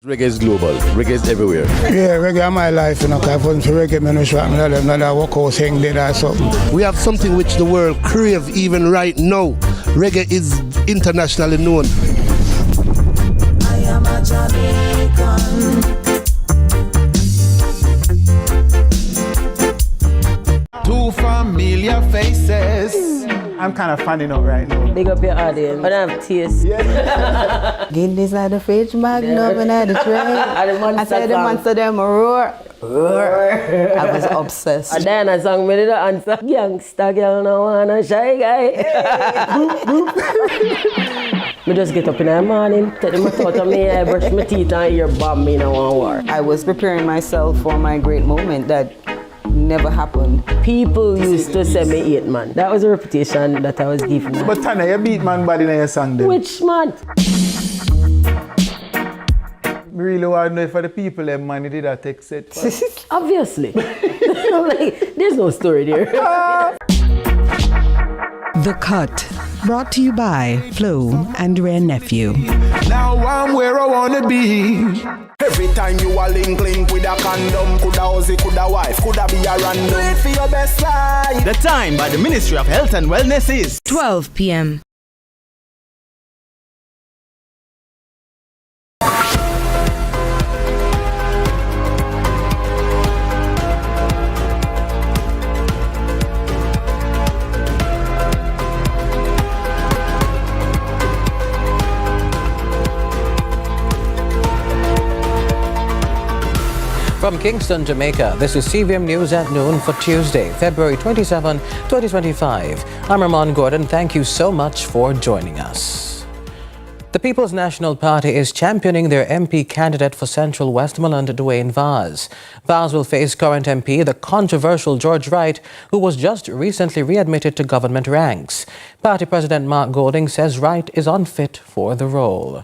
Reggae is global. Reggae is everywhere. Yeah, reggae is my life, you know, because if it wasn't for reggae, I don't know that workhouse thing did or something. We have something which the world crave even right now. Reggae is internationally known. I am a Jamaican. Two familiar faces. I'm kind of fanning out right now. Big up your audience. But I have taste. Yeah. Guinness at the fridge, Magnum and the tray. I said the monster them roar. Roar. I was obsessed. And then I sang me the answer. Youngster girl no wanna shy guy. Me just get up in the morning, take the mouth out of me, I brush my teeth and ear bomb me in a one war. I was preparing myself for my great moment that never happened. People used to say me 8 man. That was a reputation that I was given. But Tana, you beat man body in your song then. Which man? We really want to know if for the people them man did that take set. Obviously. I'm like, there's no story there. The Cut, brought to you by Flo and Rare Nephew. Now I'm where I wanna be. Every time you a link with a condom, coulda husband, coulda wife, coulda be a random. Do it for your best life. The time by the Ministry of Health and Wellness is 12 p.m. From Kingston, Jamaica, this is CVM News at noon for Tuesday, February 27, 2025. I'm Ramon Gordon. Thank you so much for joining us. The People's National Party is championing their MP candidate for Central Westmoreland, Dwayne Vaz. Vaz will face current MP, the controversial George Wright, who was just recently readmitted to government ranks. Party President Mark Golding says Wright is unfit for the role.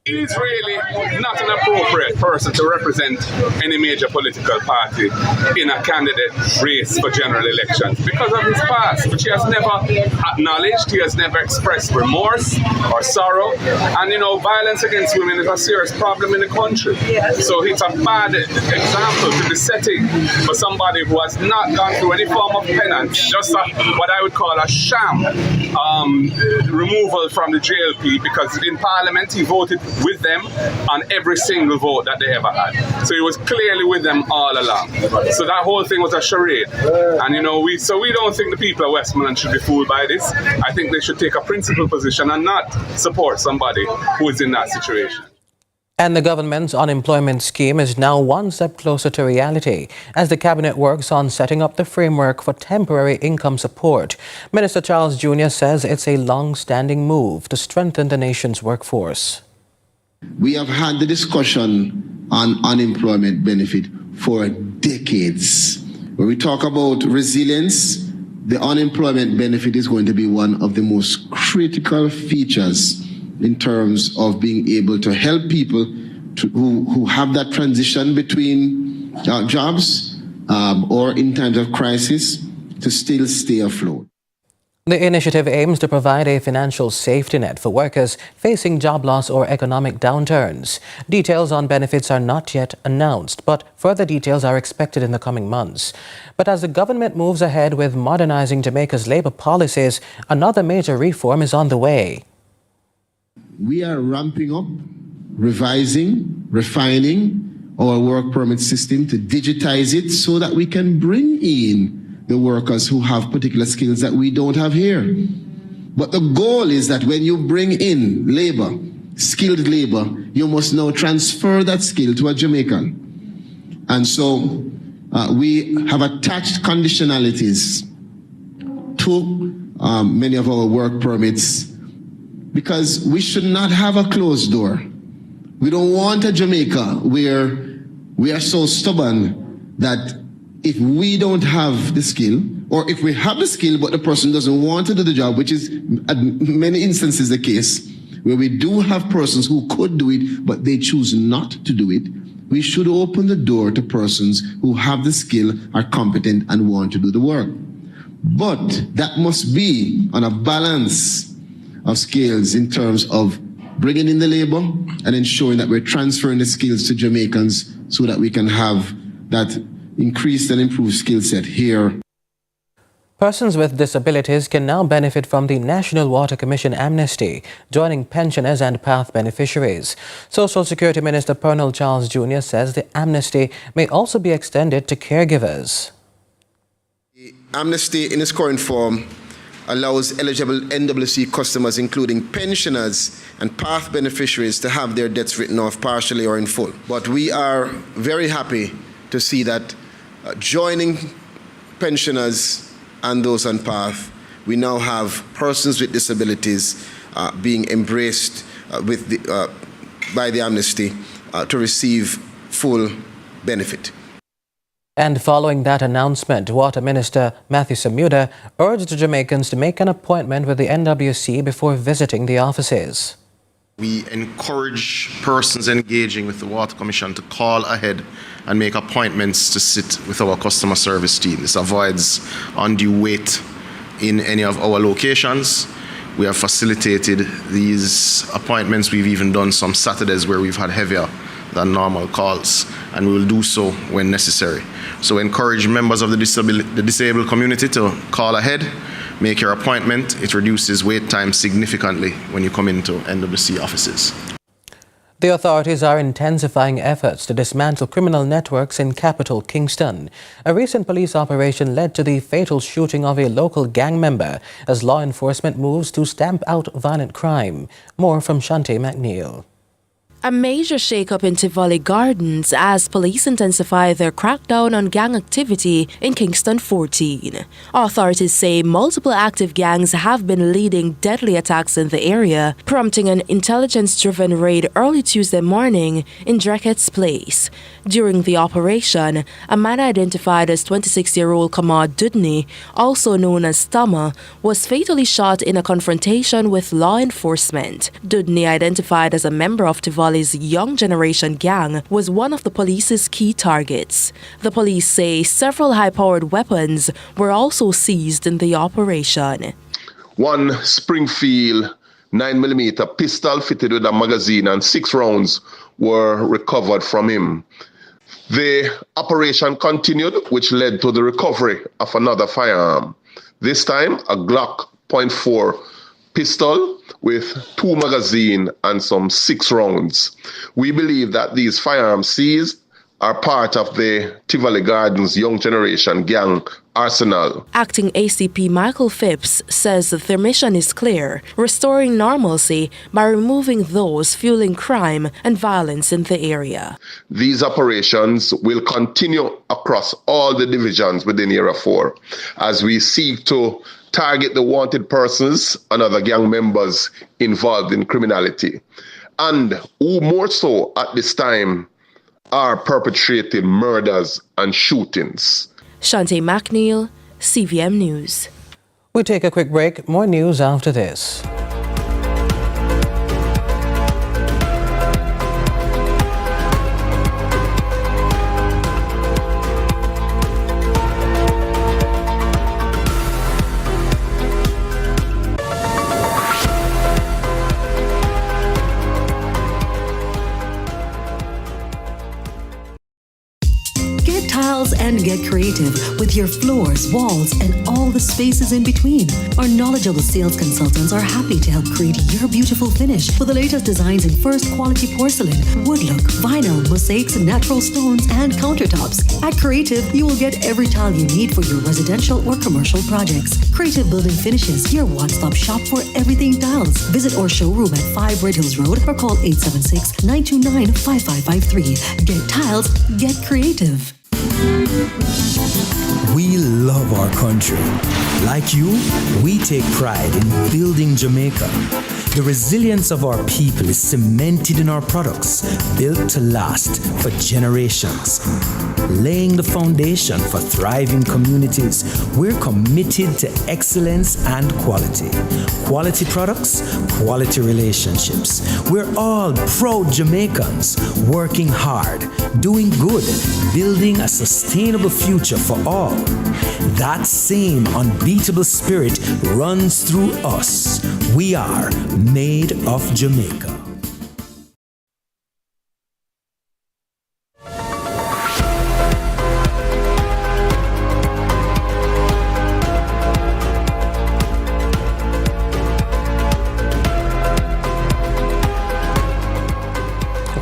He's really not an appropriate person to represent any major political party in a candidate race for general elections because of his past, which he has never acknowledged, he has never expressed remorse or sorrow. And you know, violence against women is a serious problem in the country. So it's a bad example to be setting for somebody who has not gone through any form of penance, just what I would call a sham removal from the JLP, because in Parliament he voted with them on every single vote that they ever had. So he was clearly with them all along. So that whole thing was a charade. And you know, we don't think the people of Westmoreland should be fooled by this. I think they should take a principled position and not support somebody who is in that situation. And the government's unemployment scheme is now one step closer to reality as the cabinet works on setting up the framework for temporary income support. Minister Charles Jr. says it's a long-standing move to strengthen the nation's workforce. We have had the discussion on unemployment benefit for decades. When we talk about resilience, the unemployment benefit is going to be one of the most critical features in terms of being able to help people who have that transition between jobs or in times of crisis to still stay afloat. The initiative aims to provide a financial safety net for workers facing job loss or economic downturns. Details on benefits are not yet announced, but further details are expected in the coming months. But as the government moves ahead with modernizing Jamaica's labor policies, another major reform is on the way. We are ramping up, revising, refining our work permit system to digitize it so that we can bring in the workers who have particular skills that we don't have here. But the goal is that when you bring in labor, skilled labor, you must now transfer that skill to a Jamaican. And so we have attached conditionalities to many of our work permits because we should not have a closed door. We don't want a Jamaica where we are so stubborn that if we don't have the skill, or if we have the skill but the person doesn't want to do the job, which is in many instances the case, where we do have persons who could do it but they choose not to do it, we should open the door to persons who have the skill, are competent and want to do the work. But that must be on a balance of scales in terms of bringing in the labor and ensuring that we're transferring the skills to Jamaicans so that we can have that increased and improved skill set here. Persons with disabilities can now benefit from the National Water Commission Amnesty, joining pensioners and PATH beneficiaries. Social Security Minister Pearnel Charles Jr. says the amnesty may also be extended to caregivers. The amnesty in its current form allows eligible NWC customers, including pensioners and PATH beneficiaries, to have their debts written off partially or in full. But we are very happy to see that joining pensioners and those on PATH, we now have persons with disabilities being embraced by the amnesty to receive full benefit. And following that announcement, Water Minister Matthew Samuda urged Jamaicans to make an appointment with the NWC before visiting the offices. We encourage persons engaging with the Water Commission to call ahead and make appointments to sit with our customer service team. This avoids undue wait in any of our locations. We have facilitated these appointments. We've even done some Saturdays where we've had heavier than normal calls, and we will do so when necessary. So encourage members of the disabled community to call ahead, make your appointment. It reduces wait time significantly when you come into NWC offices. The authorities are intensifying efforts to dismantle criminal networks in capital Kingston. A recent police operation led to the fatal shooting of a local gang member as law enforcement moves to stamp out violent crime. More from Shante McNeil. A major shake-up in Tivoli Gardens as police intensify their crackdown on gang activity in Kingston 14. Authorities say multiple active gangs have been leading deadly attacks in the area, prompting an intelligence-driven raid early Tuesday morning in Drackett's Place. During the operation, a man identified as 26-year-old Kamar Dudney, also known as Tama, was fatally shot in a confrontation with law enforcement. Dudney, identified as a member of Tivoli's Young Generation gang, was one of the police's key targets. The police say several high-powered weapons were also seized in the operation. One Springfield 9mm pistol fitted with a magazine and 6 rounds were recovered from him. The operation continued, which led to the recovery of another firearm. This time, a Glock .4 pistol with 2 magazines and some 6 rounds. We believe that these firearms seized are part of the Tivoli Gardens Young Generation gang arsenal. Acting ACP Michael Phipps says that their mission is clear: restoring normalcy by removing those fueling crime and violence in the area. These operations will continue across all the divisions within Area 4 as we seek to target the wanted persons and other gang members involved in criminality, and who more so at this time are perpetrating murders and shootings. Shante McNeil, CVM News. We take a quick break. More news after this. And get creative with your floors, walls, and all the spaces in between. Our knowledgeable sales consultants are happy to help create your beautiful finish with the latest designs in first quality porcelain, wood look, vinyl, mosaics, natural stones, and countertops. At Creative, you will get every tile you need for your residential or commercial projects. Creative Building Finishes, your one-stop shop for everything tiles. Visit our showroom at 5 Red Hills Road or call 876-929-5553. Get tiles, get creative. We love our country. Like you, we take pride in building Jamaica. The resilience of our people is cemented in our products, built to last for generations. Laying the foundation for thriving communities, we're committed to excellence and quality. Quality products, quality relationships. We're all proud Jamaicans, working hard, doing good, building a sustainable future for all. That same unbeatable spirit runs through us. We are made of Jamaica.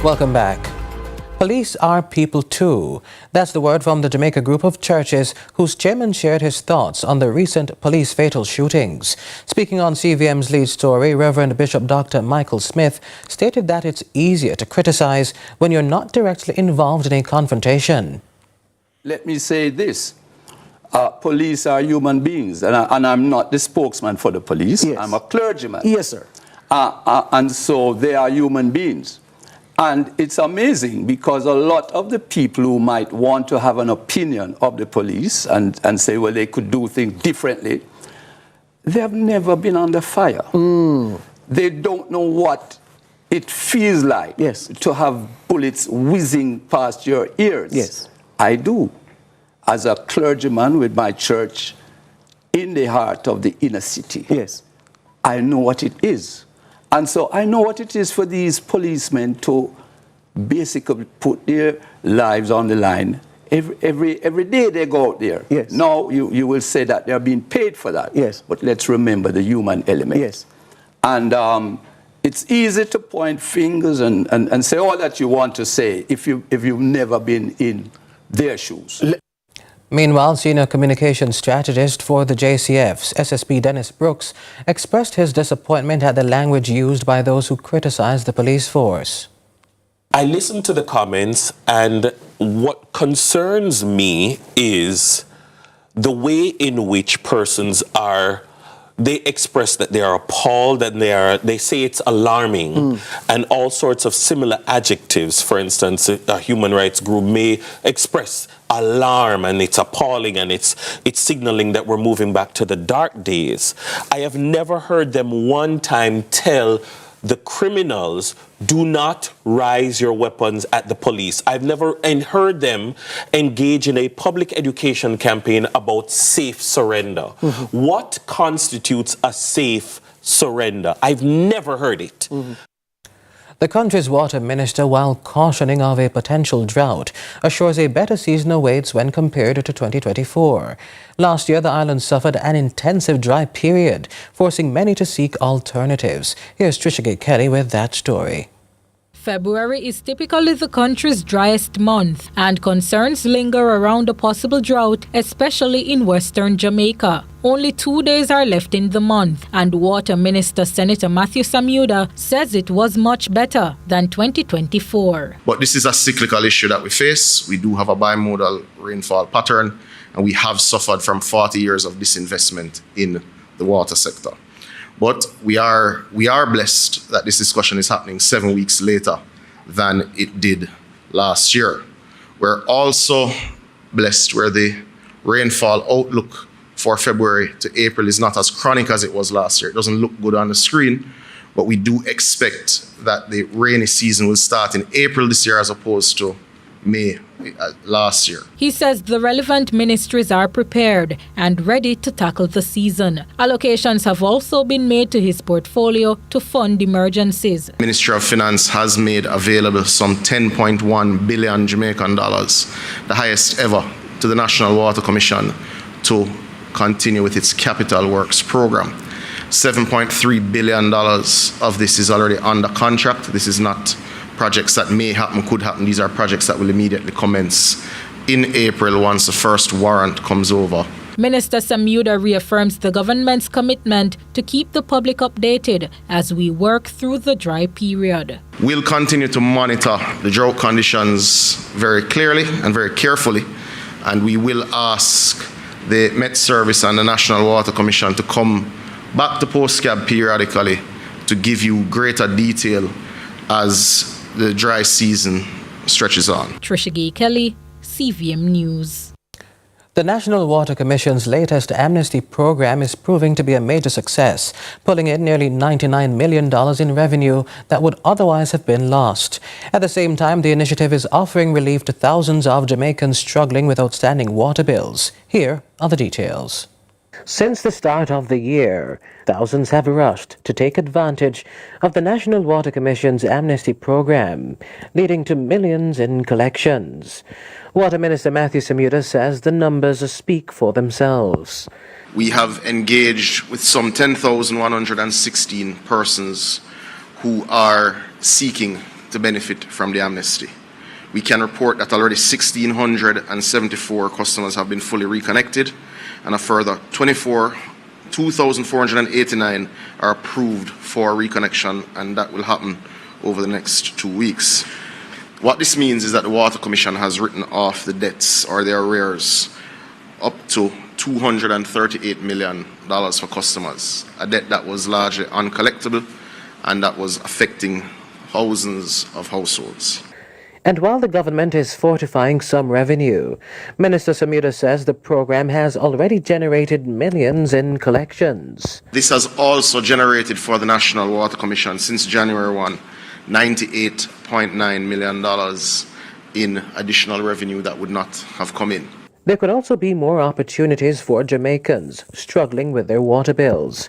Welcome back. Police are people too. That's the word from the Jamaica group of churches whose chairman shared his thoughts on the recent police fatal shootings. Speaking on CVM's lead story, Reverend Bishop Dr. Michael Smith stated that it's easier to criticize when you're not directly involved in a confrontation. Let me say this. Police are human beings, and I'm not the spokesman for the police. Yes. I'm a clergyman. Yes, sir. And so they are human beings. And it's amazing because a lot of the people who might want to have an opinion of the police and say, well, they could do things differently, they have never been under fire. They don't know what it feels like to have bullets whizzing past your ears. Yes. I do. As a clergyman with my church in the heart of the inner city. Yes. I know what it is. And so I know what it is for these policemen to basically put their lives on the line. Every day they go out there. Yes. Now you will say that they're being paid for that. Yes. But let's remember the human element. Yes. And it's easy to point fingers and say all that you want to say if you've never been in their shoes. Meanwhile, senior communications strategist for the JCF's SSP Dennis Brooks expressed his disappointment at the language used by those who criticize the police force. I listened to the comments, and what concerns me is the way in which persons they express that they are appalled and they say it's alarming and all sorts of similar adjectives. For instance, a human rights group may express alarm and it's appalling and it's signaling that we're moving back to the dark days. I have never heard them one time tell the criminals, do not rise your weapons at the police. I've never heard them engage in a public education campaign about safe surrender. What constitutes a safe surrender? I've never heard it. The country's water minister, while cautioning of a potential drought, assures a better season awaits when compared to 2024. Last year, the island suffered an intensive dry period, forcing many to seek alternatives. Here's Trisha Kelly with that story. February is typically the country's driest month, and concerns linger around a possible drought, especially in western Jamaica. Only 2 days are left in the month, and Water Minister Senator Matthew Samuda says it was much better than 2024. But this is a cyclical issue that we face. We do have a bimodal rainfall pattern, and we have suffered from 40 years of disinvestment in the water sector. But we are blessed that this discussion is happening 7 weeks later than it did last year. We're also blessed where the rainfall outlook for February to April is not as chronic as it was last year. It doesn't look good on the screen, but we do expect that the rainy season will start in April this year as opposed to May last year. He says the relevant ministries are prepared and ready to tackle the season. Allocations have also been made to his portfolio to fund emergencies. Ministry of Finance has made available some 10.1 billion Jamaican dollars, the highest ever, to the National Water Commission to continue with its capital works program. $7.3 billion of this is already under contract. This is not projects that may happen, could happen. These are projects that will immediately commence in April once the first warrant comes over. Minister Samuda reaffirms the government's commitment to keep the public updated as we work through the dry period. We'll continue to monitor the drought conditions very clearly and very carefully, and we will ask the Met Service and the National Water Commission to come back to postcab periodically to give you greater detail as the dry season stretches on. Trisha Gay Kelly, CVM News. The National Water Commission's latest Amnesty program is proving to be a major success, pulling in nearly $99 million in revenue that would otherwise have been lost. At the same time, the initiative is offering relief to thousands of Jamaicans struggling with outstanding water bills. Here are the details. Since the start of the year, thousands have rushed to take advantage of the National Water Commission's Amnesty program, leading to millions in collections. Water Minister Matthew Samuda says the numbers speak for themselves. We have engaged with some 10,116 persons who are seeking to benefit from the amnesty. We can report that already 1,674 customers have been fully reconnected, and a further 2,489 are approved for reconnection, and that will happen over the next 2 weeks. What this means is that the Water Commission has written off the debts or their arrears up to $238 million for customers, a debt that was largely uncollectible and that was affecting thousands of households. And while the government is fortifying some revenue, Minister Samira says the program has already generated millions in collections. This has also generated for the National Water Commission since January 1, $98.9 million in additional revenue that would not have come in. There could also be more opportunities for Jamaicans struggling with their water bills.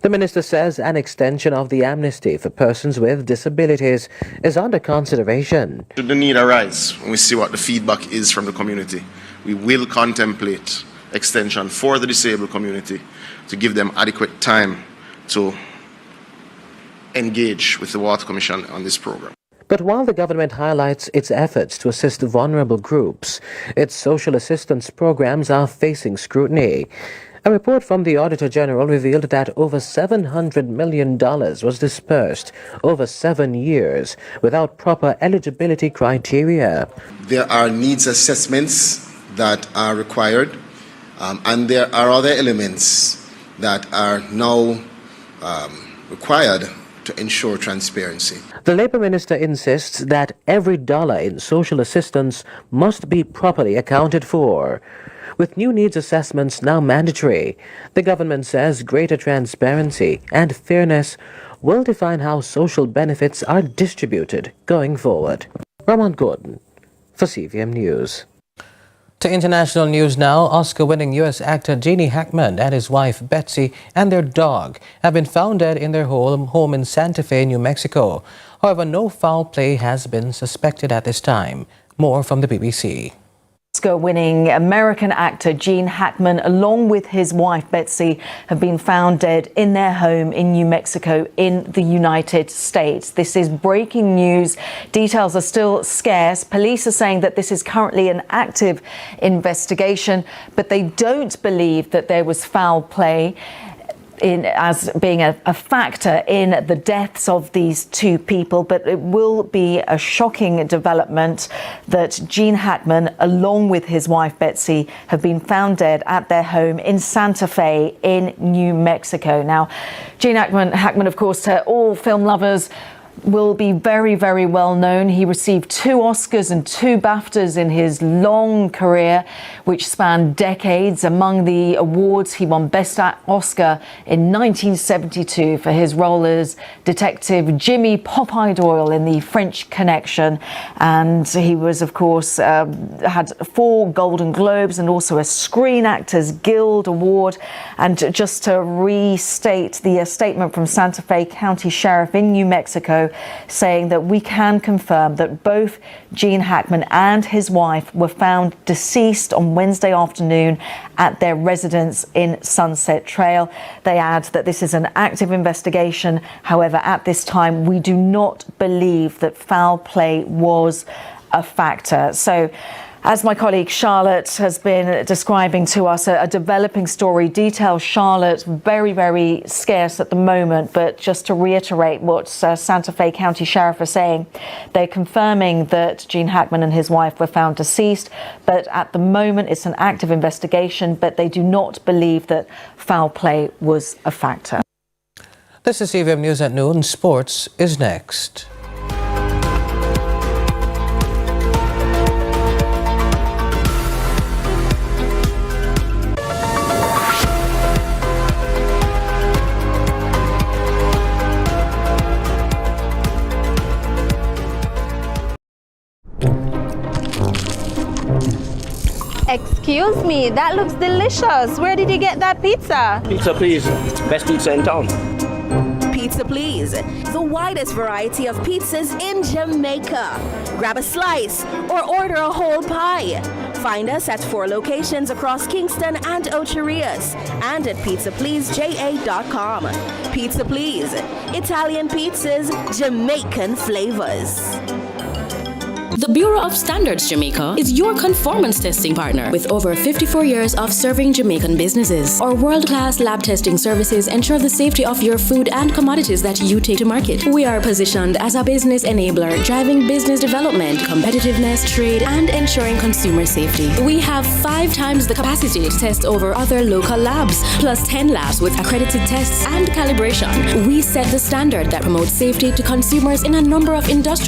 The minister says an extension of the amnesty for persons with disabilities is under consideration. Should the need arise, when we see what the feedback is from the community, we will contemplate extension for the disabled community to give them adequate time to engage with the Water Commission on this program. But while the government highlights its efforts to assist vulnerable groups, its social assistance programs are facing scrutiny. A report from the Auditor General revealed that over $700 million was dispersed over 7 years without proper eligibility criteria. There are needs assessments that are required, and there are other elements that are now required to ensure transparency. The Labour Minister insists that every dollar in social assistance must be properly accounted for. With new needs assessments now mandatory, the government says greater transparency and fairness will define how social benefits are distributed going forward. Ramon Gordon for CVM News. To international news now, Oscar-winning U.S. actor Gene Hackman and his wife Betsy and their dog have been found dead in their home in Santa Fe, New Mexico. However, no foul play has been suspected at this time. More from the BBC. Oscar-winning American actor Gene Hackman, along with his wife Betsy, have been found dead in their home in New Mexico in the United States. This is breaking news. Details are still scarce. Police are saying that this is currently an active investigation, but they don't believe that there was foul play as being a factor in the deaths of these two people. But it will be a shocking development that Gene Hackman, along with his wife Betsy, have been found dead at their home in Santa Fe in New Mexico. Now, Gene Hackman, of course, to all film lovers, will be very, very well known. He received 2 Oscars and 2 BAFTAs in his long career, which spanned decades. Among the awards, he won Best Oscar in 1972 for his role as Detective Jimmy Popeye Doyle in The French Connection. And he was, of course, had 4 Golden Globes and also a Screen Actors Guild Award. And just to restate the statement from Santa Fe County Sheriff in New Mexico, saying that we can confirm that both Gene Hackman and his wife were found deceased on Wednesday afternoon at their residence in Sunset Trail. They add that this is an active investigation. However, at this time, we do not believe that foul play was a factor. So, as my colleague Charlotte has been describing to us, a developing story. Details, Charlotte, very, very scarce at the moment. But just to reiterate what Santa Fe County Sheriff are saying, they're confirming that Gene Hackman and his wife were found deceased. But at the moment, it's an active investigation. But they do not believe that foul play was a factor. This is CVM News at Noon. Sports is next. Excuse me, that looks delicious. Where did you get that pizza? Pizza, please. Best pizza in town. Pizza Please, the widest variety of pizzas in Jamaica. Grab a slice or order a whole pie. Find us at 4 locations across Kingston and Ocho Rios and at pizzapleaseja.com. Pizza Please, Italian pizzas, Jamaican flavors. The Bureau of Standards Jamaica is your conformance testing partner with over 54 years of serving Jamaican businesses. Our world-class lab testing services ensure the safety of your food and commodities that you take to market. We are positioned as a business enabler, driving business development, competitiveness, trade, and ensuring consumer safety. We have 5 times the capacity to test over other local labs, plus 10 labs with accredited tests and calibration. We set the standard that promotes safety to consumers in a number of industries.